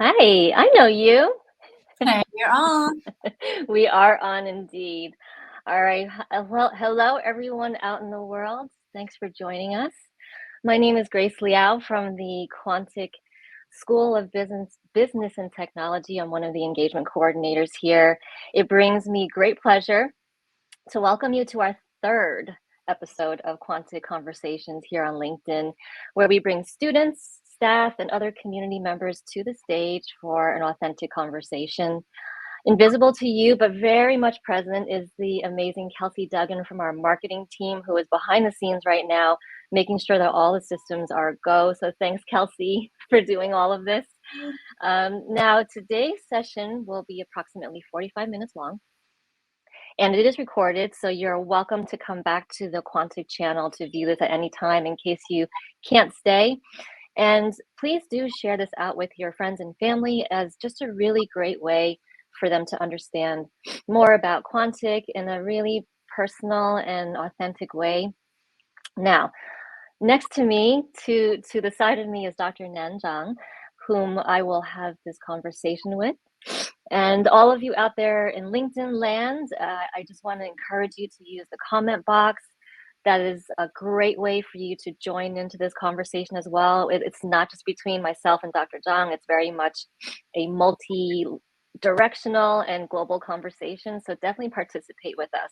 Hi, I know you. Hey, you're on. We are on indeed. All right. Well, hello, everyone out in the world. Thanks for joining us. My name is Grace Liao from the Quantic School of Business and Technology. I'm one of the engagement coordinators here. It brings me great pleasure to welcome you to our third episode of Quantic Conversations here on LinkedIn, where we bring students, staff, and other community members to the stage for an authentic conversation. Invisible to you, but very much present, is the amazing Kelsey Duggan from our marketing team, who is behind the scenes right now, making sure that all the systems are a go. So thanks, Kelsey, for doing all of this. Now, today's session will be approximately 45 minutes long, and it is recorded, so you're welcome to come back to the Quantic channel to view this at any time in case you can't stay. And please do share this out with your friends and family as just a really great way for them to understand more about Quantic in a really personal and authentic way. Now, next to me, to the side of me, is Dr. Zhang, whom I will have this conversation with. And all of you out there in LinkedIn land, I just want to encourage you to use the comment box. That is a great way for you to join into this conversation as well. It's not just between myself and Dr. Zhang, it's very much a multi-directional and global conversation. So definitely participate with us.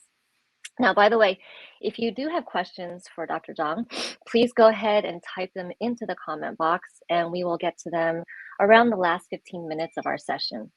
Now, by the way, if you do have questions for Dr. Zhang, please go ahead and type them into the comment box, and we will get to them around the last 15 minutes of our session.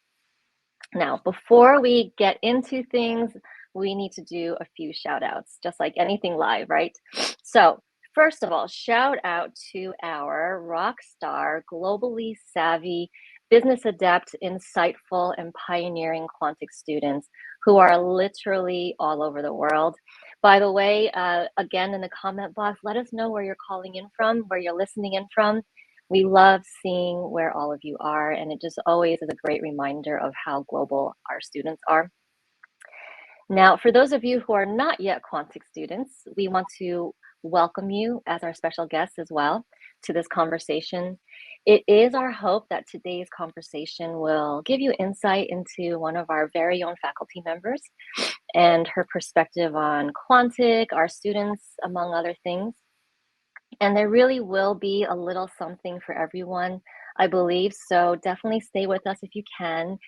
Now, before we get into things, we need to do a few shout outs, just like anything live, right? So first of all, shout out to our rock star, globally savvy, business adept, insightful, and pioneering Quantic students who are literally all over the world. By the way, again, in the comment box, let us know where you're calling in from, where you're listening in from. We love seeing where all of you are, and it just always is a great reminder of how global our students are. Now, for those of you who are not yet Quantic students, we want to welcome you as our special guests as well to this conversation. It is our hope that today's conversation will give you insight into one of our very own faculty members and her perspective on Quantic, our students, among other things. And there really will be a little something for everyone, I believe. So definitely stay with us if you can.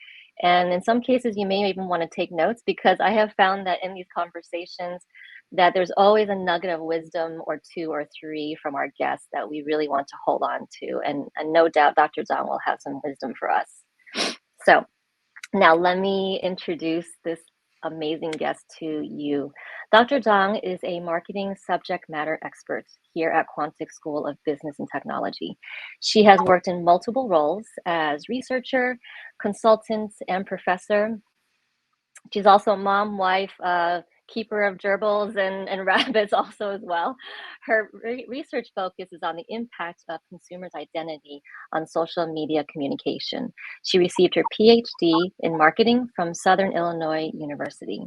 And in some cases, you may even want to take notes, because I have found that in these conversations that there's always a nugget of wisdom or two or three from our guests that we really want to hold on to. And no doubt Dr. Zhang will have some wisdom for us. So now let me introduce this amazing guest to you. Dr. Zhang is a marketing subject matter expert here at Quantic School of Business and Technology. She has worked in multiple roles as researcher, consultant, and professor. She's also a mom, wife, keeper of gerbils and rabbits also as well. Her research focus is on the impact of consumers' identity on social media communication. She received her PhD in marketing from Southern Illinois University.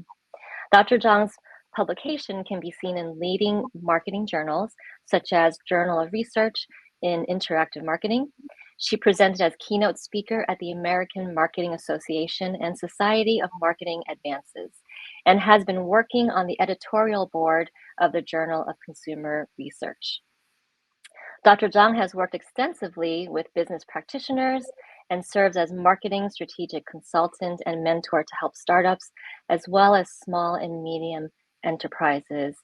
Dr. Zhang's publication can be seen in leading marketing journals, such as Journal of Research in Interactive Marketing. She presented as keynote speaker at the American Marketing Association and Society of Marketing Advances, and has been working on the editorial board of the Journal of Consumer Research. Dr. Zhang has worked extensively with business practitioners and serves as marketing strategic consultant and mentor to help startups, as well as small and medium enterprises.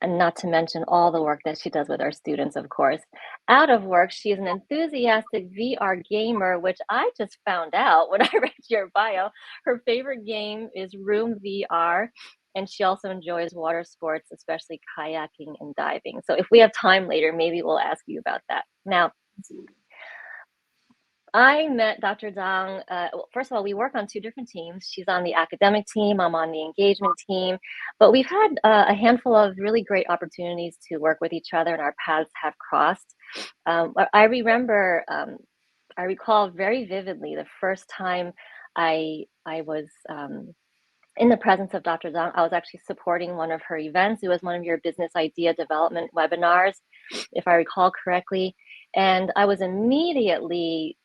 And not to mention all the work that she does with our students, of course. Out of work, she is an enthusiastic VR gamer, which I just found out when I read your bio. Her favorite game is Room VR, and she also enjoys water sports, especially kayaking and diving. So if we have time later, maybe we'll ask you about that. Now, I met Dr. Zhang. Well, first of all, we work on two different teams. She's on the academic team, I'm on the engagement team, but we've had a handful of really great opportunities to work with each other, and our paths have crossed. I recall very vividly the first time I was in the presence of Dr. Zhang. I was actually supporting one of her events. It was one of your business idea development webinars, if I recall correctly. And I was immediately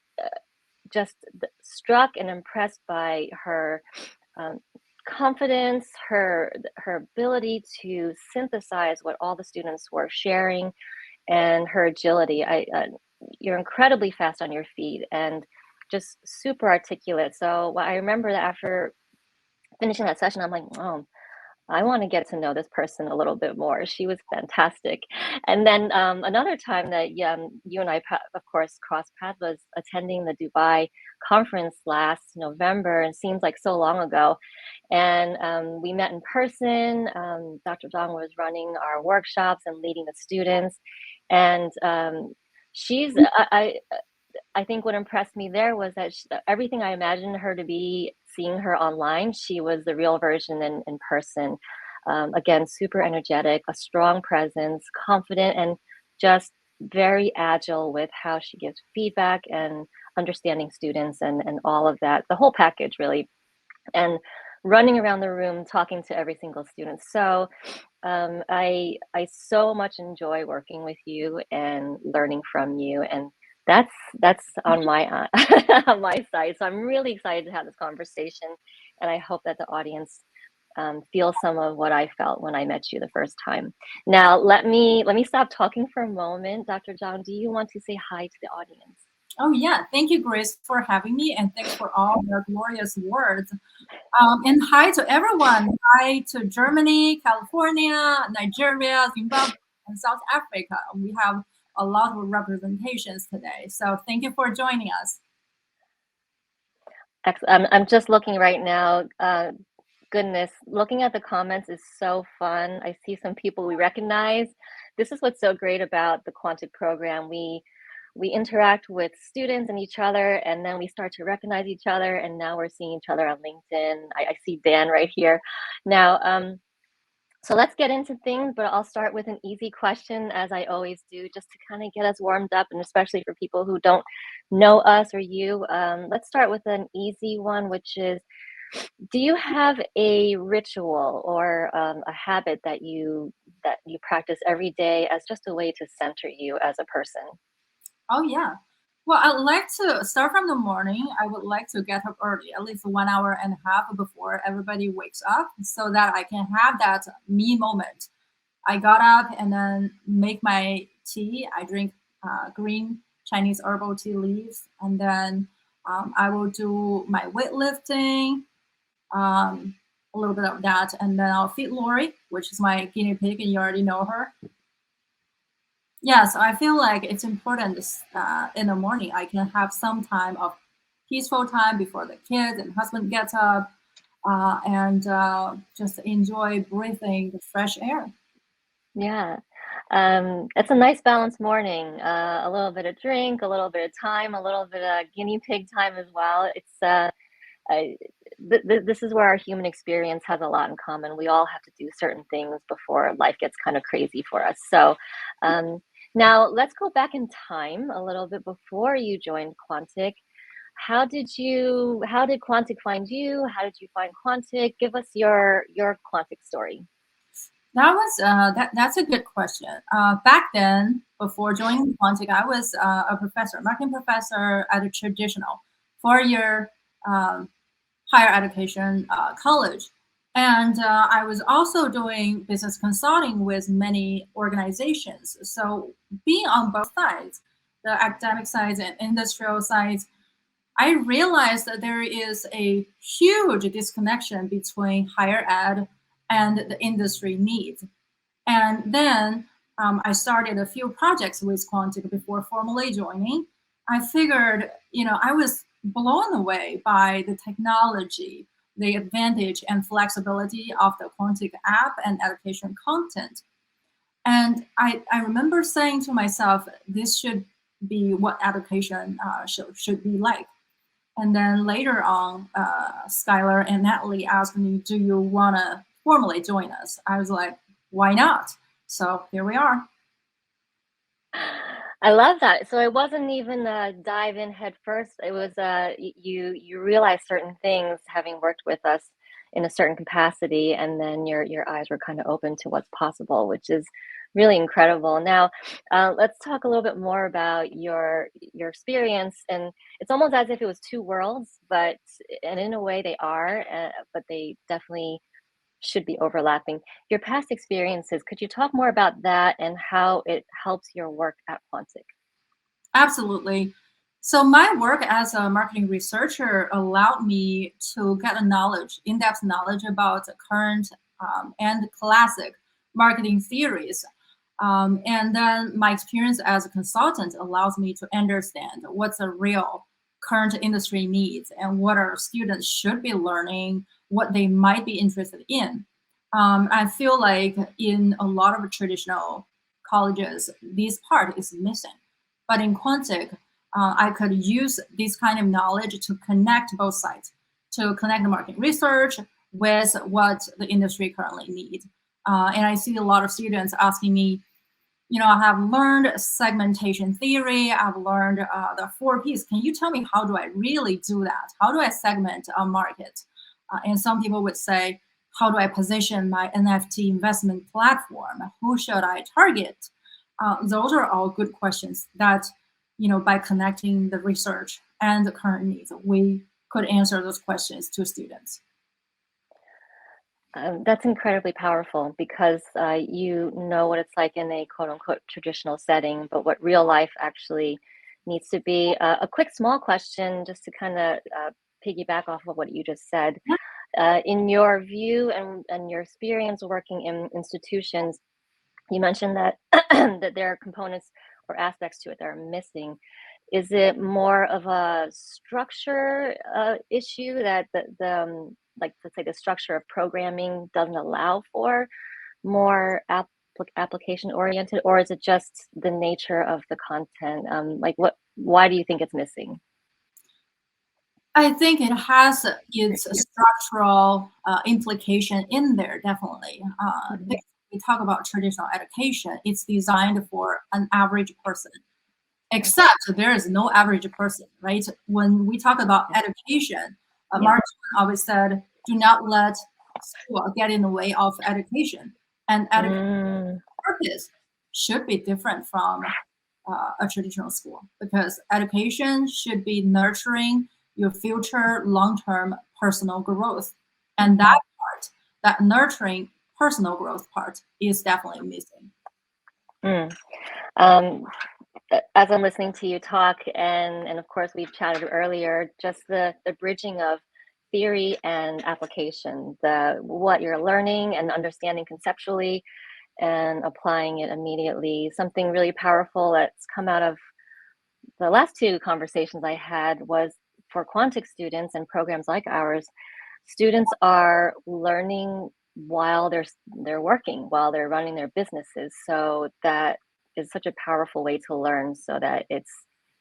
just struck and impressed by her um, confidence, her ability to synthesize what all the students were sharing, and her agility. You're incredibly fast on your feet and just super articulate. So I remember that after finishing that session, I'm like, oh, I want to get to know this person a little bit more. She was fantastic. And then another time that you and I, of course, crossed paths was attending the Dubai conference last November. It seems like so long ago. And we met in person. Dr. Zhang was running our workshops and leading the students. And she's, I think what impressed me there was that everything I imagined her to be, seeing her online, she was the real version in person. Again, super energetic, a strong presence, confident, and just very agile with how she gives feedback and understanding students and all of that, the whole package really. And running around the room talking to every single student. So I so much enjoy working with you and learning from you, and that's on my on my side. So I'm really excited to have this conversation, and I hope that the audience feels some of what I felt when I met you the first time. Now let me stop talking for a moment. Dr. Zhang, do you want to say hi to the audience? Oh, yeah. Thank you, Grace, for having me. And thanks for all the glorious words. And hi to everyone. Hi to Germany, California, Nigeria, Zimbabwe, and South Africa. We have a lot of representations today. So thank you for joining us. I'm just looking right now. Goodness, looking at the comments is so fun. I see some people we recognize. This is what's so great about the Quantic program. We interact with students and each other, and then we start to recognize each other, and now we're seeing each other on LinkedIn. I see Dan right here. Now, so let's get into things, but I'll start with an easy question, as I always do, just to kind of get us warmed up, and especially for people who don't know us or you. Let's start with an easy one, which is, do you have a ritual or a habit that you practice every day as just a way to center you as a person? Oh, yeah. Well, I'd like to start from the morning. I would like to get up early, at least 1 hour and a half before everybody wakes up, so that I can have that me moment. I got up and then make my tea. I drink green Chinese herbal tea leaves, and then I will do my weightlifting, a little bit of that, and then I'll feed Lori, which is my guinea pig, and you already know her. Yeah, so I feel like it's important in the morning I can have some time of peaceful time before the kids and husband gets up, and just enjoy breathing the fresh air. Yeah. It's a nice balanced morning. A little bit of drink, a little bit of time, a little bit of guinea pig time as well. It's I, this is where our human experience has a lot in common. We all have to do certain things before life gets kind of crazy for us. So now let's go back in time a little bit before you joined Quantic. How did Quantic find you? How did you find Quantic? Give us your Quantic story. That's a good question. Back then, before joining Quantic, I was a professor, marketing professor at a traditional 4 year higher education college. And I was also doing business consulting with many organizations. So being on both sides, the academic sides and industrial sides, I realized that there is a huge disconnection between higher ed and the industry needs. And then I started a few projects with Quantic before formally joining. I figured, I was blown away by the technology, the advantage and flexibility of the Quantic app and education content. And I remember saying to myself, this should be what education should be like. And then later on, Skylar and Natalie asked me, do you want to formally join us? I was like, why not? So here we are. I love that. So it wasn't even a dive in head first. It was you realize certain things having worked with us in a certain capacity, and then your eyes were kind of open to what's possible, which is Really incredible. Now, let's talk a little bit more about your experience. And it's almost as if it was two worlds, but and in a way they are, but they definitely should be overlapping. Your past experiences, could you talk more about that and how it helps your work at Quantic? Absolutely. So my work as a marketing researcher allowed me to get a knowledge, in-depth knowledge about the current and classic marketing theories. And then my experience as a consultant allows me to understand what's the real current industry needs and what our students should be learning, what they might be interested in. I feel like in a lot of traditional colleges, this part is missing. But in Quantic, I could use this kind of knowledge to connect both sides, to connect the market research with what the industry currently needs. And I see a lot of students asking me, I have learned segmentation theory. I've learned the 4Ps. Can you tell me how do I really do that? How do I segment a market? And some people would say, how do I position my NFT investment platform? Who should I target? Those are all good questions that, by connecting the research and the current needs, we could answer those questions to students. That's incredibly powerful because you know what it's like in a quote unquote traditional setting, but what real life actually needs to be. A quick small question just to kind of piggyback off of what you just said. In your view and your experience working in institutions, you mentioned that that there are components or aspects to it that are missing. Is it more of a structure issue that like let's say the structure of programming doesn't allow for more application oriented, or is it just the nature of the content? Like why do you think it's missing? I think it has its structural implication in there, definitely. Mhm. We talk about traditional education, it's designed for an average person. Except there is no average person, right? When we talk about education, Yeah. Mark Twain always said, do not let school get in the way of education. And education Mm, purpose should be different from a traditional school because education should be nurturing your future long-term personal growth. And that mhm. part, that nurturing personal growth part is definitely missing. Mm. Um, as I'm listening to you talk, and of course we've chatted earlier, just the bridging of theory and application, the what you're learning and understanding conceptually and applying it immediately. Something really powerful that's come out of the last two conversations I had was for Quantic students and programs like ours, students are learning while they're working, while they're running their businesses. So that is such a powerful way to learn so that it's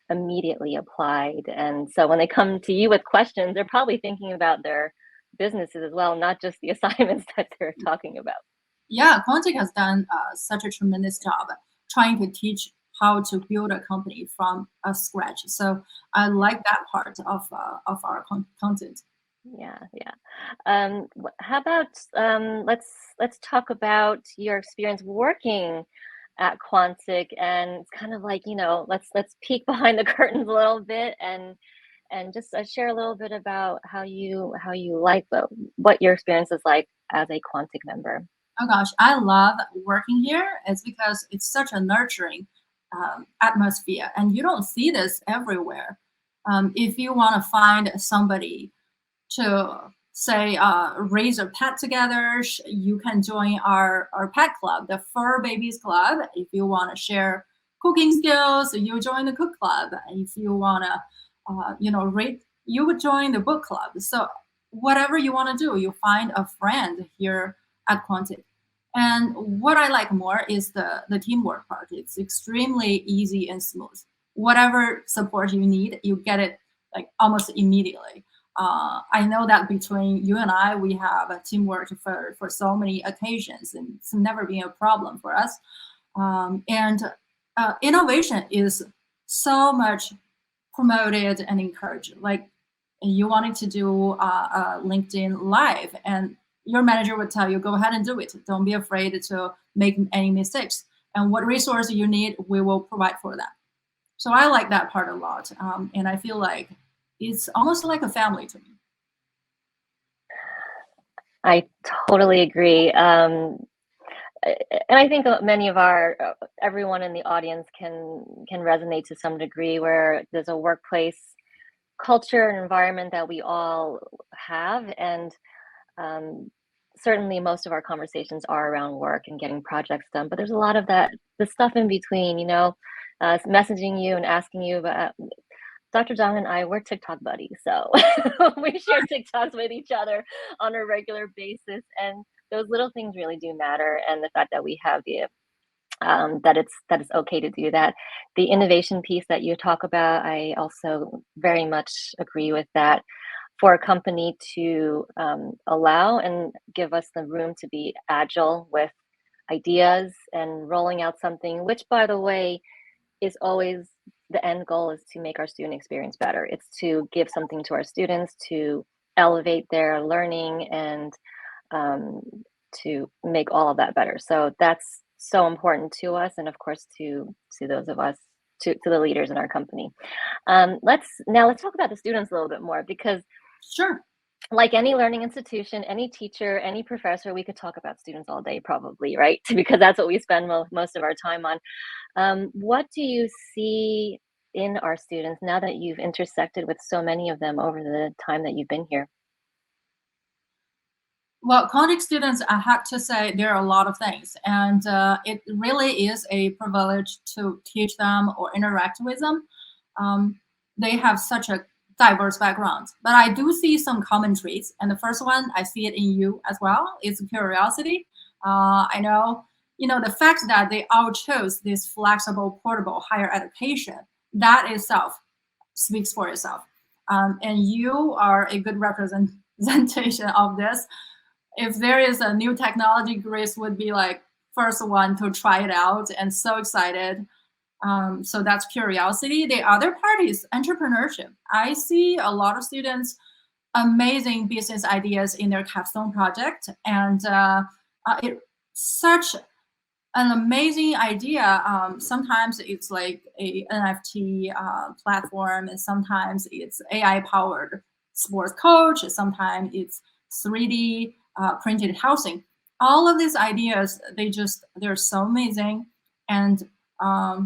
immediately applied. And so when they come to you with questions, they're probably thinking about their businesses as well, not just the assignments that they're talking about. Yeah, Quantic has done such a tremendous job trying to teach how to build a company from a scratch. So I like that part of our content. Yeah, yeah. How about let's talk about your experience working at Quantic, and it's kind of like, let's peek behind the curtains a little bit and just share a little bit about how you like what your experience is like as a Quantic member. Oh gosh, I love working here. It's because it's such a nurturing atmosphere, and you don't see this everywhere. If you want to find somebody to say raise a pet together, you can join our pet club, the Fur Babies Club. If you want to share cooking skills, you join the cook club. If you want to, read, you would join the book club. So whatever you want to do, you find a friend here at Quantic. And what I like more is the teamwork part. It's extremely easy and smooth. Whatever support you need, you get it like almost immediately. I know that between you and I, we have a teamwork for so many occasions, and it's never been a problem for us. And innovation is so much promoted and encouraged. Like you wanted to do a LinkedIn Live, and your manager would tell you, "Go ahead and do it. Don't be afraid to make any mistakes." and what resource you need, we will provide for that. So I like that part a lot, and I feel like it's almost like a family to me. I totally agree. And I think many of everyone in the audience can resonate to some degree, where there's a workplace culture and environment that we all have, and certainly most of our conversations are around work and getting projects done. But there's a lot of the stuff in between, messaging you and asking you about. Dr. Zhang and I, we're TikTok buddies, so we share TikToks with each other on a regular basis, and those little things really do matter. And the fact that we have that it's okay to do that. The innovation piece that you talk about, I also very much agree with that. For a company to allow and give us the room to be agile with ideas and rolling out something, which, by the way, is always the end goal, is to make our student experience better. It's to give something to our students to elevate their learning and to make all of that better. So that's so important to us, and of course to those of us, to the leaders in our company. Let's talk about the students a little bit more, because Sure. like any learning institution, any teacher, any professor, we could talk about students all day probably, right? Because that's what we spend most of our time on. What do you see in our students now that you've intersected with so many of them over the time that you've been here? Well, Quantic students, I have to say there are a lot of things, and it really is a privilege to teach them or interact with them. They have such a diverse background, but I do see some common traits. And the first one, I see it in you as well, is curiosity. I know, the fact that they all chose this flexible, portable higher education, that itself speaks for itself. And you are a good representation of this. If there is a new technology, Grace would be like first one to try it out and so excited. So that's curiosity. The other part is entrepreneurship. I see a lot of students amazing business ideas in their capstone project, and it's such an amazing idea. Sometimes it's like a NFT platform, and sometimes it's AI powered sports coach. Sometimes it's 3D printed housing. All of these ideas, they're so amazing. And I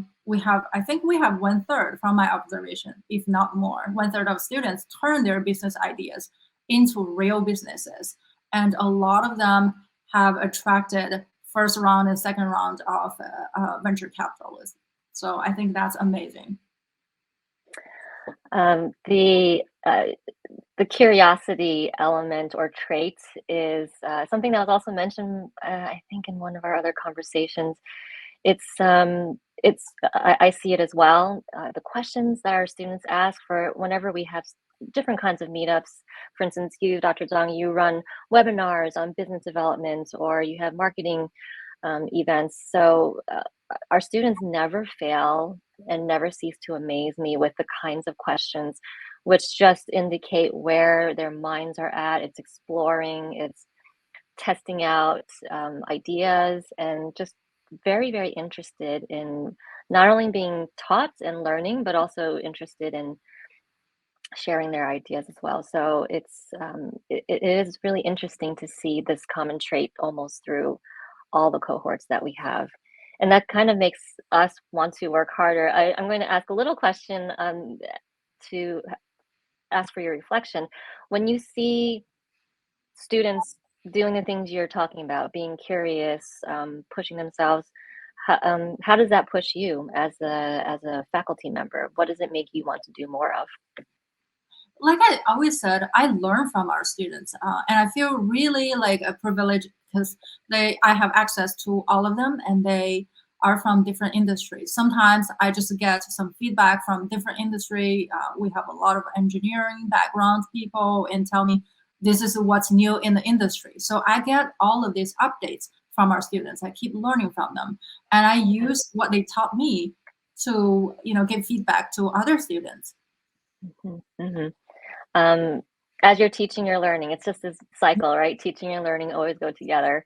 think we have 1/3 from my observation, if not more, 1/3 of students turn their business ideas into real businesses. And a lot of them have attracted first round and second round of venture capitalists. So I think that's amazing. The curiosity element or trait is something that was also mentioned, I think, in one of our other conversations. I see it as well. The questions that our students ask for whenever we have different kinds of meetups. For instance, you, Dr. Zhang, you run webinars on business development, or you have marketing events. So our students never fail and never cease to amaze me with the kinds of questions which just indicate where their minds are at. It's exploring, it's testing out ideas, and just very, very interested in not only being taught and learning, but also interested in sharing their ideas as well. So it is really interesting to see this common trait almost through all the cohorts that we have. And that kind of makes us want to work harder. I'm going to ask a little question to ask for your reflection. When you see students doing the things you're talking about, being curious, pushing themselves, how does that push you as a faculty member? What does it make you want to do more of? Like I always said, I learn from our students, and I feel really like a privilege because I have access to all of them, and they are from different industries. Sometimes I just get some feedback from different industry. We have a lot of engineering background people, and tell me this is what's new in the industry. So I get all of these updates from our students. I keep learning from them, and I use what they taught me to give feedback to other students. Mm-hmm. Mm-hmm. As you're teaching, you're learning. It's just this cycle, right? Teaching and learning always go together.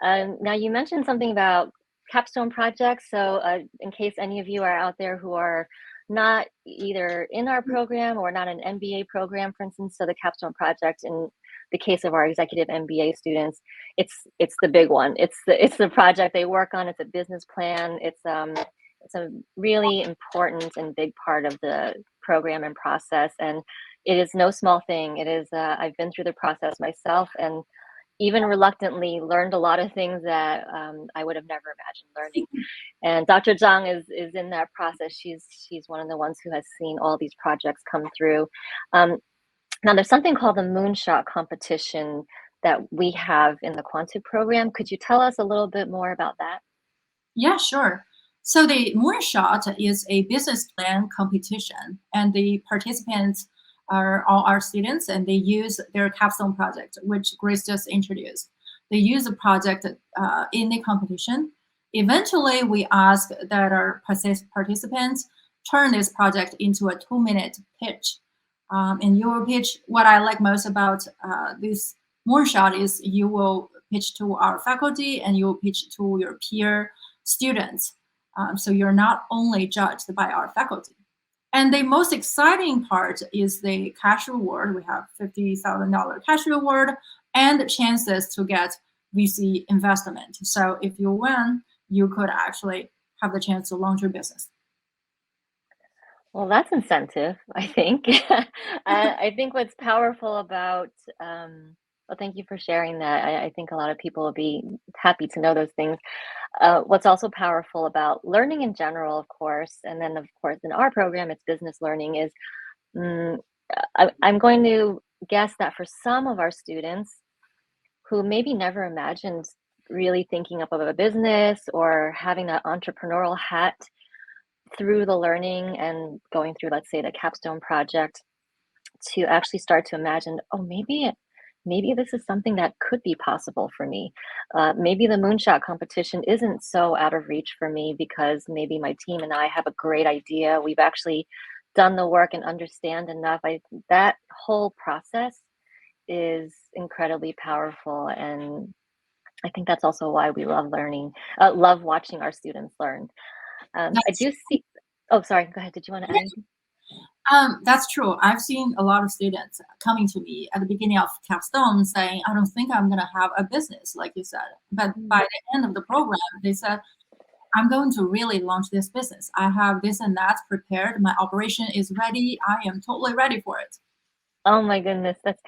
Now, you mentioned something about capstone project. So in case any of you are out there who are not either in our program or not an MBA program, for instance, so the capstone project in the case of our executive MBA students, it's the big one. It's the project they work on. It's a business plan. It's a really important and big part of the program and process, and it is no small thing. It is. I've been through the process myself, and even reluctantly learned a lot of things that I would have never imagined learning. And Dr. Zhang is in that process. She's one of the ones who has seen all these projects come through. Now there's something called the moonshot competition that we have in the Quantic program. Could you tell us a little bit more about that? Yeah, sure. So the moonshot is a business plan competition, and the participants are all our students, and they use their capstone project, which Grace just introduced. They use the project in the competition. Eventually, we ask that our participants turn this project into a 2-minute pitch. And you will pitch. What I like most about this moonshot is you will pitch to our faculty and you will pitch to your peer students. So you're not only judged by our faculty. And the most exciting part is the cash reward. We have $50,000 cash reward and chances to get VC investment. So if you win, you could actually have the chance to launch your business. Well, that's incentive, I think. I think what's powerful about, well, thank you for sharing that. I think a lot of people will be happy to know those things. What's also powerful about learning in general, of course, and then of course in our program, it's business learning, is mm, I'm going to guess that for some of our students who maybe never imagined really thinking up of a business or having that entrepreneurial hat through the learning and going through, let's say, the capstone project, to actually start to imagine, oh, maybe this is something that could be possible for me. Maybe the moonshot competition isn't so out of reach for me because maybe my team and I have a great idea. We've actually done the work and understand enough. That whole process is incredibly powerful, and I think that's also why we love learning, love watching our students learn. I do see. Oh, sorry. Go ahead. Did you want to add anything? That's true. I've seen a lot of students coming to me at the beginning of Capstone saying, I don't think I'm going to have a business, like you said. But by the end of the program, they said, I'm going to really launch this business. I have this and that prepared. My operation is ready. I am totally ready for it. Oh my goodness, that's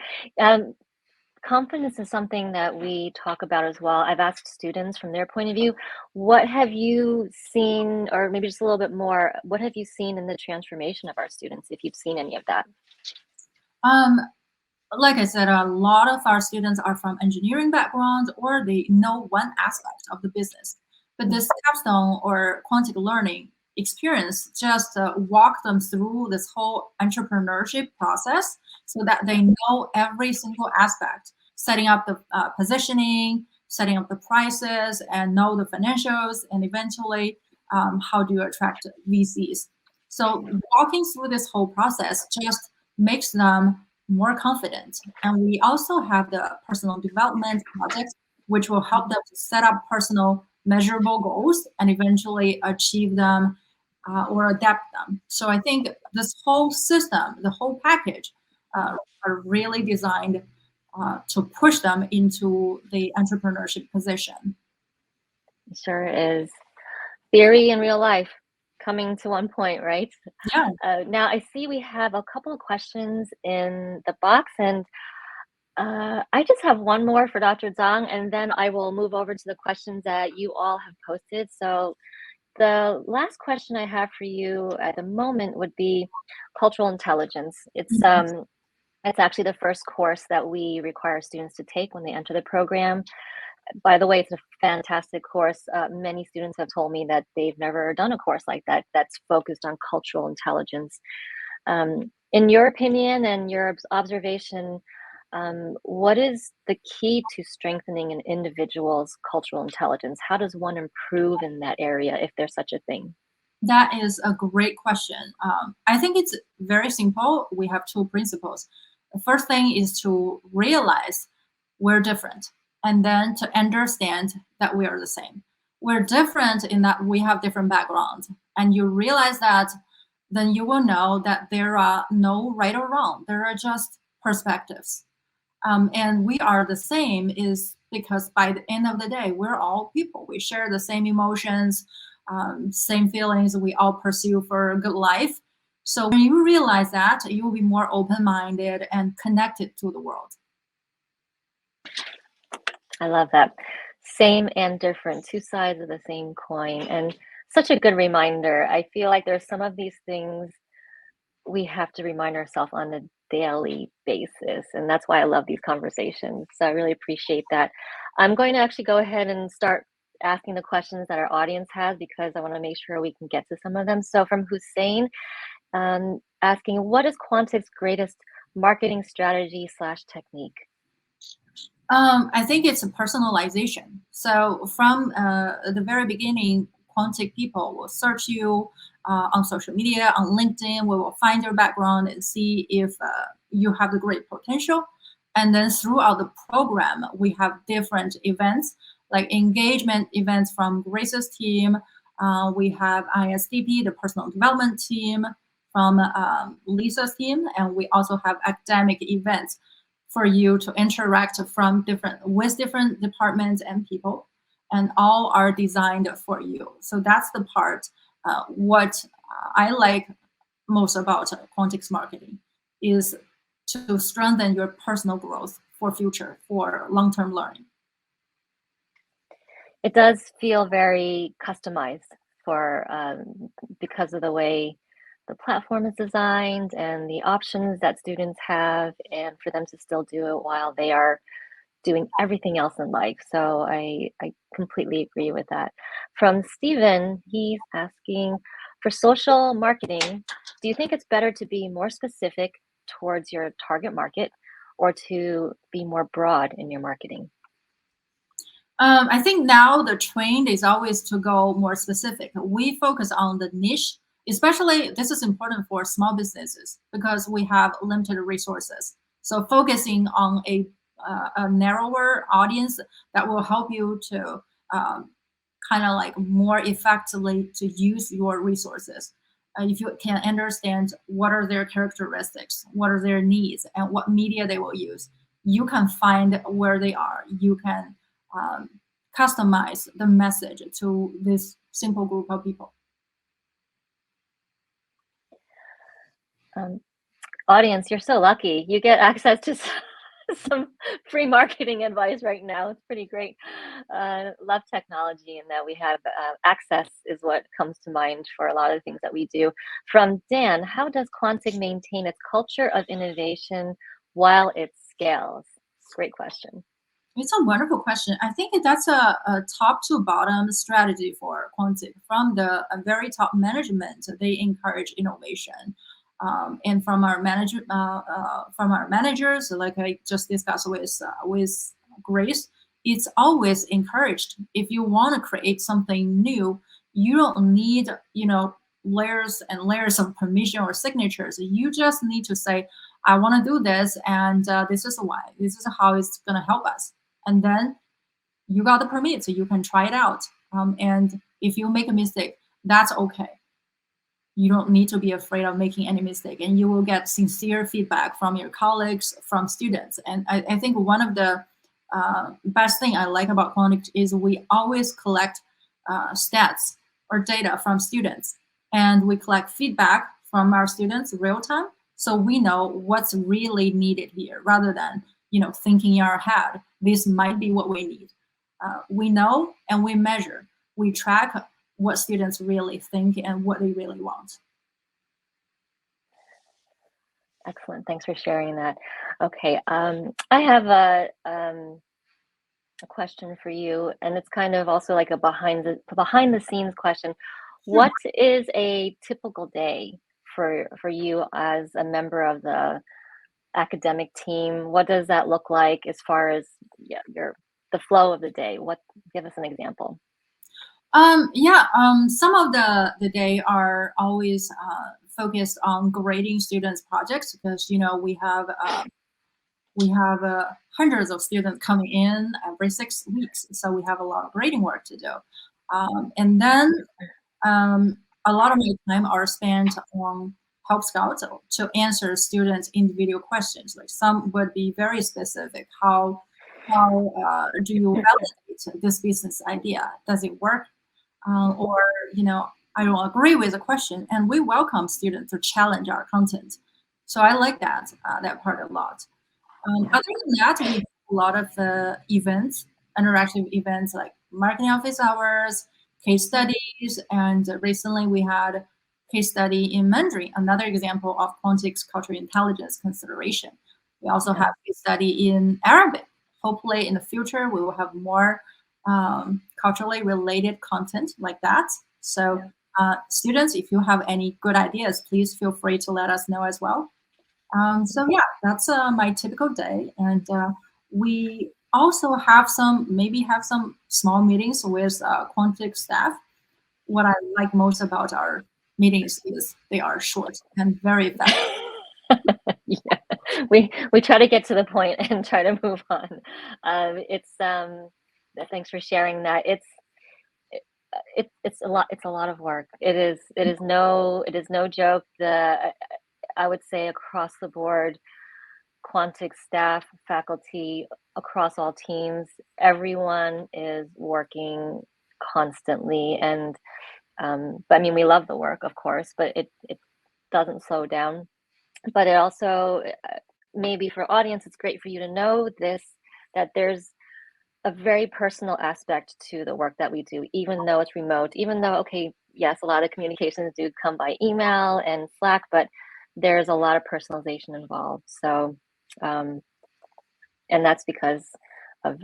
confidence is something that we talk about as well. I've asked students from their point of view, what have you seen, or maybe just a little bit more, what have you seen in the transformation of our students, if you've seen any of that? Um, like I said, a lot of our students are from engineering backgrounds or they know one aspect of the business. But this capstone or quantic learning experience just walk them through this whole entrepreneurship process so that they know every single aspect, setting up the positioning, setting up the prices, and know the financials, and eventually how do you attract VCs. So walking through this whole process just makes them more confident. And we also have the personal development projects, which will help them to set up personal measurable goals and eventually achieve them or adapt them. So I think this whole system, the whole package, are really designed to push them into the entrepreneurship position. It sure is. Theory and real life coming to one point, right? Yeah. Now I see we have a couple of questions in the box, and I just have one more for Dr. Zhang, and then I will move over to the questions that you all have posted. So the last question I have for you at the moment would be cultural intelligence. It's actually the first course that we require students to take when they enter the program. By the way, it's a fantastic course. Many students have told me that they've never done a course like that that's focused on cultural intelligence. In your opinion and your observation, what is the key to strengthening an individual's cultural intelligence? How does one improve in that area, if there's such a thing? That is a great question. I think it's very simple. We have two principles. The first thing is to realize we're different, and then to understand that we are the same. we're different in that we have different backgrounds, and you realize that, then you will know that there are no right or wrong. There are just perspectives. And we are the same is because by the end of the day, we're all people. We share the same emotions, same feelings we all pursue for a good life. So when you realize that, you will be more open-minded and connected to the world. I love that. Same and different, two sides of the same coin. And such a good reminder. I feel like there's some of these things we have to remind ourselves on a daily basis. And that's why I love these conversations. So I really appreciate that. I'm going to actually go ahead and start asking the questions that our audience has because I want to make sure we can get to some of them. So from Hussein, asking, what is Quantic's greatest marketing strategy / technique? I think it's a personalization. So from the very beginning, Quantic people will search you on social media, on LinkedIn. We will find your background and see if you have the great potential. And then throughout the program, we have different events, like engagement events from Grace's team. We have ISDP, the personal development team, from Lisa's team, and we also have academic events for you to interact with different departments and people, and all are designed for you. So that's the part what I like most about Quantic's marketing is to strengthen your personal growth for future, for long-term learning. It does feel very customized for because of the way the platform is designed and the options that students have, and for them to still do it while they are doing everything else in life. So I completely agree with that. From Steven, he's asking, for social marketing, do you think it's better to be more specific towards your target market or to be more broad in your marketing? I think now the trend is always to go more specific. We focus on the niche, especially this is important for small businesses because we have limited resources. So focusing on a narrower audience that will help you to kind of like more effectively to use your resources. If you can understand what are their characteristics, what are their needs, and what media they will use, you can find where they are. You can customize the message to this simple group of people. Audience, you're so lucky. You get access to some free marketing advice right now. It's pretty great. Love technology and that we have access is what comes to mind for a lot of things that we do. From Dan, how does Quantic maintain its culture of innovation while it scales? Great question. It's a wonderful question. I think that's a top to bottom strategy for Quantic. From the very top management, they encourage innovation. And from our managers, like I just discussed with Grace, it's always encouraged. If you want to create something new, you don't need layers and layers of permission or signatures. You just need to say, I want to do this, and this is why. This is how it's going to help us. And then you got the permit, so you can try it out. And if you make a mistake, that's okay. You don't need to be afraid of making any mistake, and you will get sincere feedback from your colleagues, from students. And I think one of the best thing I like about Quantic is we always collect stats or data from students, and we collect feedback from our students real time, so we know what's really needed here, rather than thinking in our head, this might be what we need. We know and we measure. We track what students really think and what they really want. Excellent. Thanks for sharing that. Okay, I have a question for you, and it's kind of also like a behind the scenes question. What is a typical day for you as a member of the academic team? What does that look like as far as the flow of the day? Give us an example. Some of the day are always focused on grading students' projects because we have hundreds of students coming in every 6 weeks, so we have a lot of grading work to do. And then a lot of my time are spent on help scouts to answer students' individual questions. Like some would be very specific. How do you validate this business idea? Does it work? Or I don't agree with the question, and we welcome students to challenge our content. So I like that part a lot. Other than that, we do a lot of events, interactive events like marketing office hours, case studies, and recently we had case study in Mandarin, another example of Quantic's cultural intelligence consideration. We also have case study in Arabic. Hopefully, in the future, we will have more culturally related content like that. So, students, if you have any good ideas, please feel free to let us know as well. So yeah, that's my typical day, and we also have some small meetings with Quantic staff. What I like most about our meetings is they are short and very effective. Yeah, we try to get to the point and try to move on. It's thanks for sharing that. It's a lot. It's a lot of work. It is no joke. I would say across the board, Quantic staff, faculty, across all teams, everyone is working constantly. And but I mean, we love the work, of course, but it doesn't slow down. But it also, maybe for audience, it's great for you to know this, that there's a very personal aspect to the work that we do, even though it's remote, even though, okay, yes, a lot of communications do come by email and Slack, but there's a lot of personalization involved. So, um, and that's because of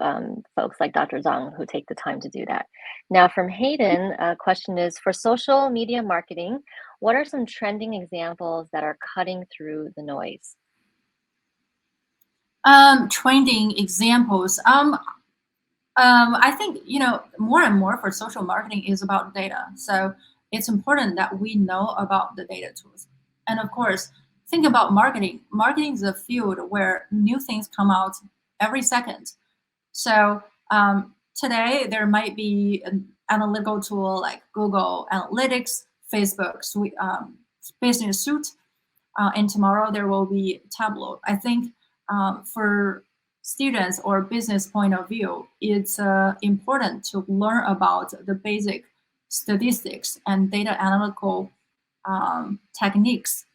folks like Dr. Zhang who take the time to do that. Now, from Hayden, a question is, for social media marketing, what are some trending examples that are cutting through the noise? Trending examples. I think more and more for social marketing is about data. So it's important that we know about the data tools. And of course, think about marketing. Marketing is a field where new things come out every second. So today there might be an analytical tool like Google Analytics, Facebook Business Suite, and tomorrow there will be Tableau. I think for students or business point of view, it's important to learn about the basic statistics and data analytical techniques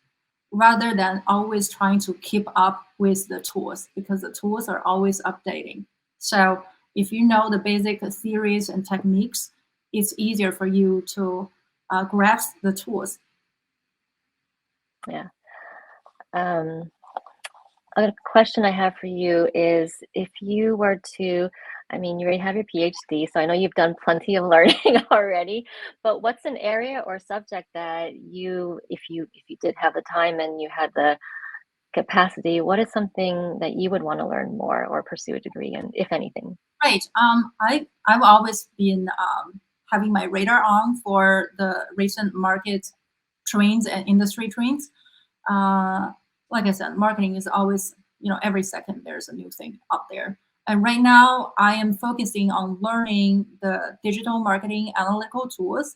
rather than always trying to keep up with the tools because the tools are always updating. So if you know the basic theories and techniques, it's easier for you to grasp the tools. Yeah. A question I have for you is, if you were to, I mean, you already have your PhD, so I know you've done plenty of learning already, but what's an area or subject that if you did have the time and you had the capacity, what is something that you would want to learn more or pursue a degree in, if anything? Right. I've always been having my radar on for the recent market trends and industry trends. Uh, like I said, marketing is always, every second there's a new thing out there. And right now, I am focusing on learning the digital marketing analytical tools.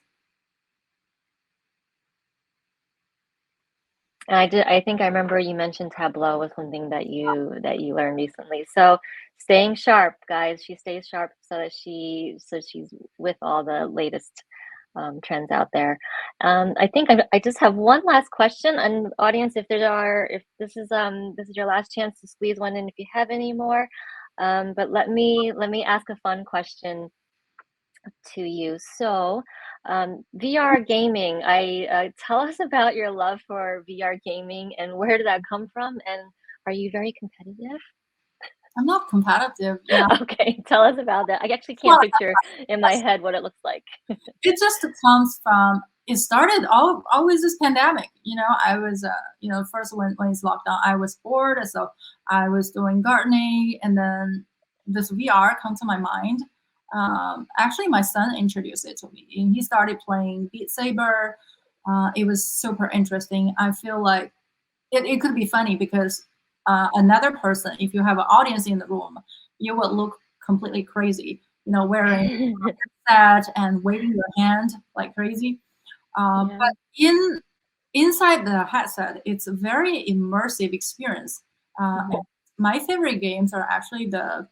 And I think I remember you mentioned Tableau was something that you learned recently. So staying sharp, guys. She stays sharp so she's with all the latest trends out there. I think I just have one last question, and audience, if this is your last chance to squeeze one in if you have any more. But let me ask a fun question to you. So, VR gaming. Tell us about your love for VR gaming and where did that come from? And are you very competitive? I'm not competitive. Yeah. Okay, tell us about that. I actually Well, can't picture in my head what it looks like. it just comes from it started all always this pandemic. I was first when it's locked down, I was bored, so I was doing gardening, and then this VR come to my mind. Actually, my son introduced it to me, and he started playing Beat Saber. It was super interesting. I feel like it could be funny because another person, if you have an audience in the room, you would look completely crazy. wearing that and waving your hand like crazy. Yeah. But inside the headset, it's a very immersive experience. And Mhm. my favorite games are actually the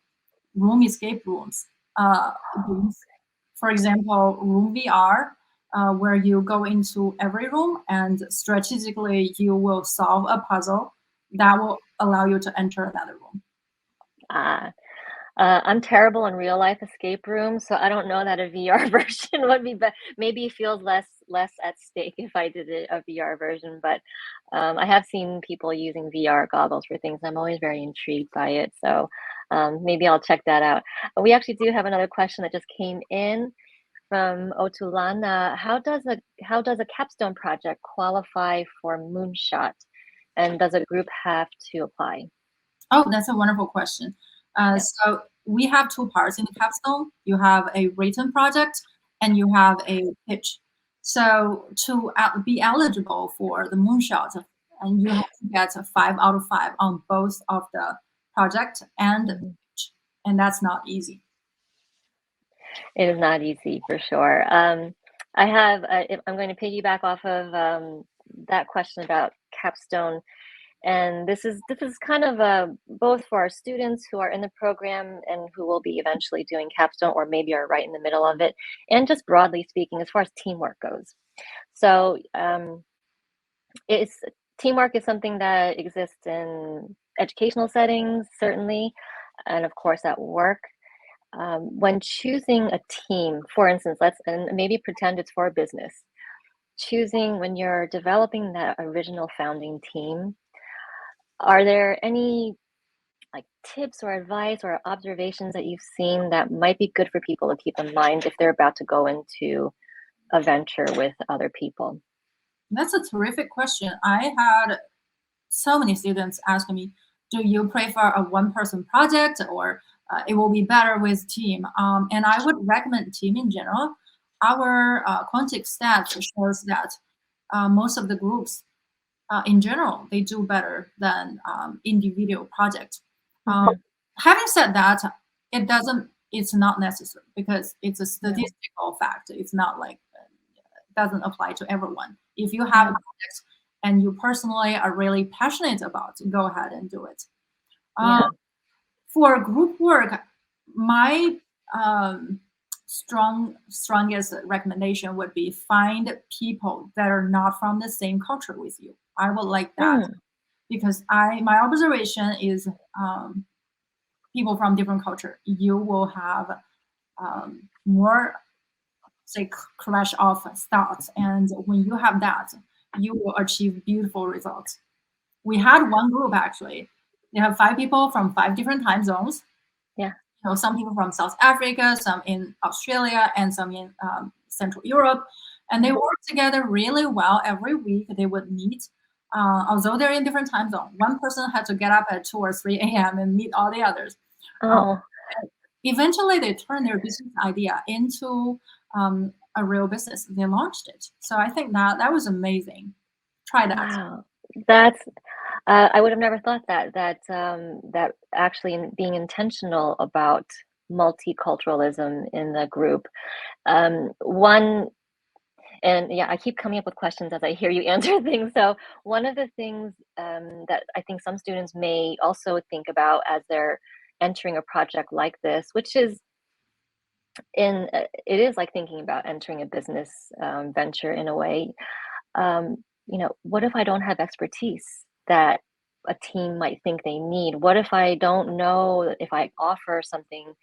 room escape rooms games. For example, Room VR, where you go into every room and strategically you will solve a puzzle that will allow you to enter another room. Ah. I'm terrible in real life escape rooms, so I don't know that a VR version would be maybe it feels less at stake if I did a VR version, but I have seen people using VR goggles for things. I'm always very intrigued by it, so maybe I'll check that out. We actually do have another question that just came in from Otulana. How does a capstone project qualify for moonshot, and does a group have to apply? Oh, that's a wonderful question. Yeah. So we have two parts in the capstone. You have a written project and you have a pitch. So to be eligible for the moonshot, and you have to get a 5 out of 5 on both of the project and the Mhm. pitch, and that's not easy. It is not easy for sure. I'm going to piggyback off of that question about capstone, and this is kind of both for our students who are in the program and who will be eventually doing capstone, or maybe are right in the middle of it, and just broadly speaking, as far as teamwork goes. So it's teamwork is something that exists in educational settings, certainly, and of course at work. When choosing a team, for instance, let's and maybe pretend it's for a business, choosing when you're developing that original founding team, are there any like tips or advice or observations that you've seen that might be good for people to keep in mind if they're about to go into a venture with other people? That's a terrific question. I had so many students ask me, do you prefer a one-person project or it will be better with team? And I would recommend team in general. Our Quantic stats shows that most of the groups in general, they do better than individual projects. Um, Hmm. Having said that, it's not necessary because it's a Yeah. statistical fact. It's not like doesn't apply to everyone. If you have a Yeah. project and you personally are really passionate about, go ahead and do it. Uh, Yeah. for group work, my strongest recommendation would be find people that are not from the same culture with you. I would like that Mm. because my observation is people from different culture. You will have more say clash of thoughts, and when you have that, you will achieve beautiful results. We had one group actually. They have 5 people from 5 different time zones. Yeah. Some people from South Africa, some in Australia, and some in Central Europe, and they Mm. work together really well. Every week they would meet. Although they're in different time zone, one person had to get up at 2 or 3 a.m. and meet all the others. Uh, Oh, Eventually, they turned their business idea into a real business. They launched it. So I think that was amazing. Try that. wow. That's I would have never thought that actually being intentional about multiculturalism in the group. One and yeah, I keep coming up with questions as I hear you answer things. So one of the things that I think some students may also think about as they're entering a project like this, which is it is like thinking about entering a business venture in a way. What if I don't have expertise that a team might think they need? What if I don't know if I offer something?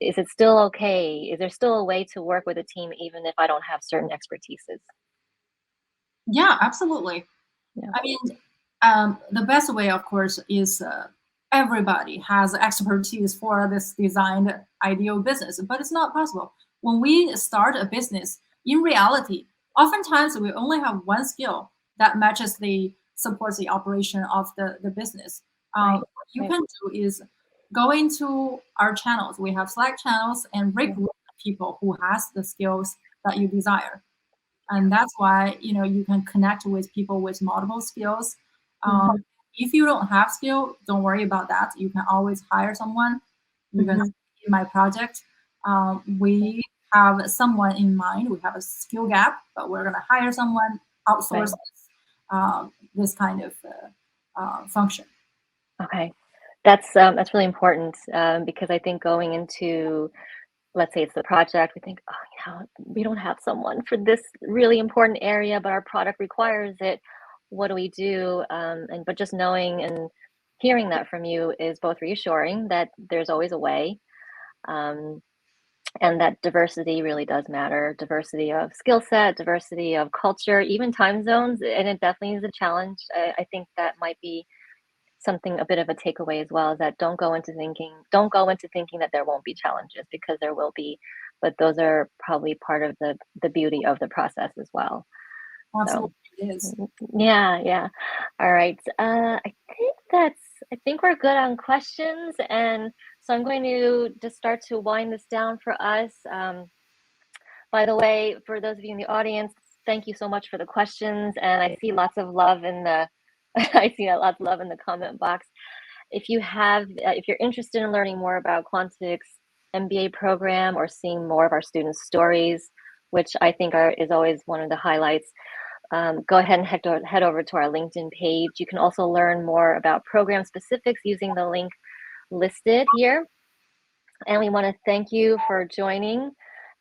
Is it still okay? Is there still a way to work with a team even if I don't have certain expertises? Yeah, absolutely. Yeah. I mean, the best way, of course, is everybody has expertise for this designed ideal business, but it's not possible. When we start a business, in reality, oftentimes we only have one skill that matches the supports the operation of the business. Right. What you Right. can do is go into our channels. We have Slack channels and Yeah. recruit people who has the skills that you desire, and that's why you can connect with people with multiple skills. um, Hmm. if you don't have skill, don't worry about that. You can always hire someone. You can Hmm. in my project, we have someone in mind. We have a skill gap, but we're going to hire someone, outsource this kind of function. Okay, that's really important because I think going into, let's say it's the project, we think, oh, we don't have someone for this really important area, but our product requires it. What do we do? But just knowing and hearing that from you is both reassuring that there's always a way, and that diversity really does matter. Diversity of skill set, diversity of culture, even time zones, and it definitely is a challenge. I think that might be something, a bit of a takeaway as well, is that don't go into thinking that there won't be challenges, because there will be, but those are probably part of the beauty of the process as well. Absolutely, it is. Yeah. All right. I think we're good on questions, and so I'm going to just start to wind this down for us. By the way, for those of you in the audience, thank you so much for the questions, and I see lots of love in the I see lots of love in the comment box. If you're interested in learning more about Quantic's MBA program, or seeing more of our students' stories, which I think is always one of the highlights, go ahead and head over to our LinkedIn page. You can also learn more about program specifics using the link listed here. And we want to thank you for joining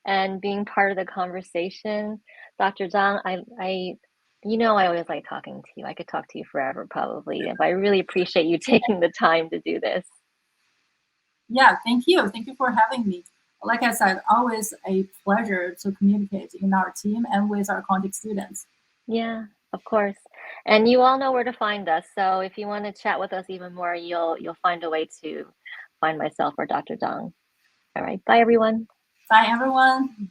and being part of the conversation. Dr. Zhang, I always like talking to you. I could talk to you forever probably, but I really appreciate you taking the time to do this. Yeah, thank you. Thank you for having me. Like I said, always a pleasure to communicate in our team and with our Quantic students. Yeah, of course. And you all know where to find us. So if you want to chat with us even more, you'll find a way to find myself or Dr. Zhang. All right. Bye, everyone. Bye, everyone.